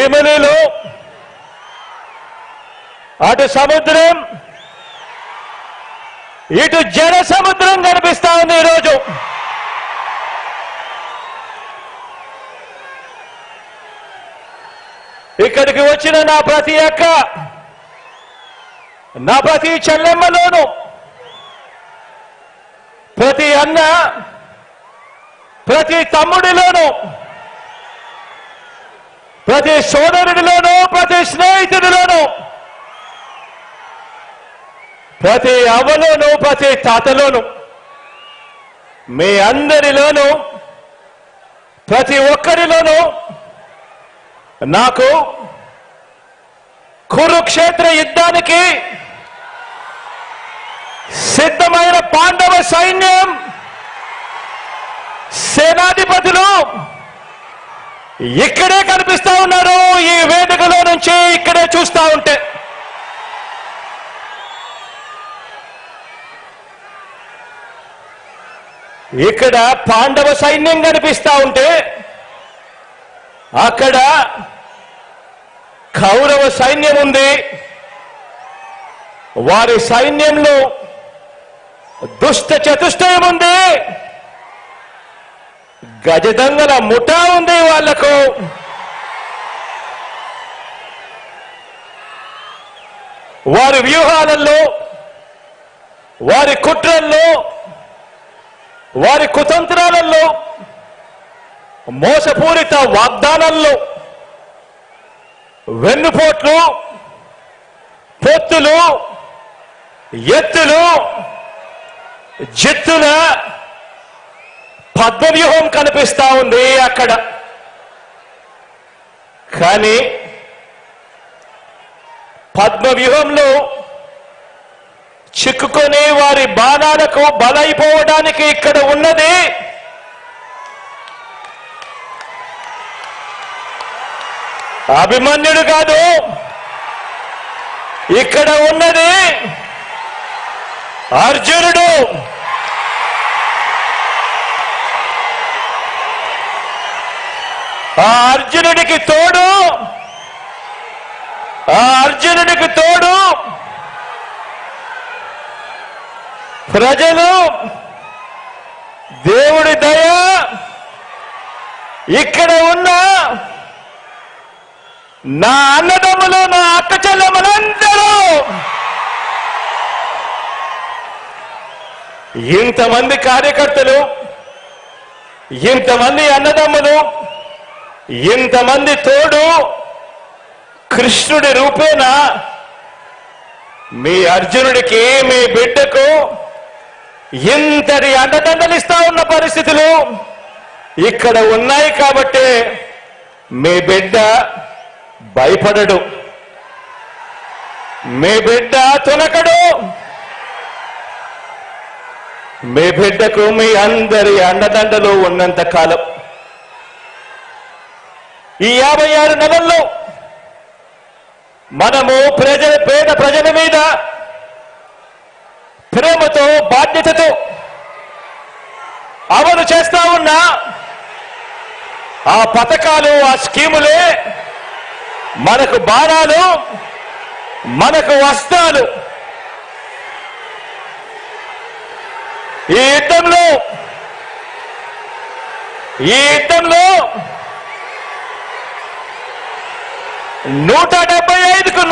భీమిలిలో అటు సముద్రం ఇటు జన సముద్రం కనిపిస్తా ఉంది ఈరోజు. ఇక్కడికి వచ్చిన నా ప్రతి అక్క, నా ప్రతి చెల్లెమ్మలోను, ప్రతి అన్న, ప్రతి తమ్ముడిలోను, ప్రతి సోదరుడిలోను, ప్రతి స్నేహితుడిలోను, ప్రతి అవ్వలోను, ప్రతి తాతలోను, మీ అందరిలోను, ప్రతి ఒక్కరిలోనూ నాకు కురుక్షేత్ర యుద్ధానికి సిద్ధమైన పాండవ సైన్యం సేనాధిపతులు ఇక్కడే కనిపిస్తా ఉన్నారు. ఈ వేదికలో నుంచి ఇక్కడే చూస్తా ఉంటే ఇక్కడ పాండవ సైన్యం కనిపిస్తా ఉంటే అక్కడ కౌరవ సైన్యం ఉంది. వారి సైన్యంలో దుష్ట చతుష్టయం ఉంది, గజదంగల ముఠా ఉంది. వాళ్లకు వారి వ్యూహాలలో, వారి కుట్రల్లో, వారి కుతంత్రాలలో, మోసపూరిత వాగ్దానాల్లో, వెన్నుపోట్లు, పొత్తులు, ఎత్తులు, జిత్తుల పద్మవ్యూహం కనిపిస్తా ఉంది అక్కడ. కానీ పద్మవ్యూహంలో చిక్కుకొని వారి బాణాలకు బలైపోవడానికి ఇక్కడ ఉన్నది అభిమన్యుడు కాదు, ఇక్కడ ఉన్నది అర్జునుడు. ఆ అర్జునుడికి తోడు ప్రజలు, దేవుడి దయ, ఇక్కడ ఉన్న నా అన్నదమ్ములు, నా అక్క చెల్లెమ్మలందరూ, ఇంతమంది కార్యకర్తలు, ఇంతమంది అన్నదమ్ములు, ఇంతమంది తోడు కృష్ణుడి రూపేణ మీ అర్జునుడికి, మీ బిడ్డకు ఇంతటి అండదండలిస్తా ఉన్న పరిస్థితులు ఇక్కడ ఉన్నాయి. కాబట్టి మీ బిడ్డ భయపడడు, మీ బిడ్డ తునకడు. మీ బిడ్డకు మీ అందరి అండదండలు ఉన్నంత కాలం, ఈ 56 నెలల్లో మనము పేద ప్రజల మీద ప్రేమతో, బాధ్యతతో అమలు చేస్తా ఉన్న ఆ పథకాలు, ఆ స్కీములే మనకు బాణాలు, మనకు వస్త్రాలు. ఈ యుద్ధంలో 175కు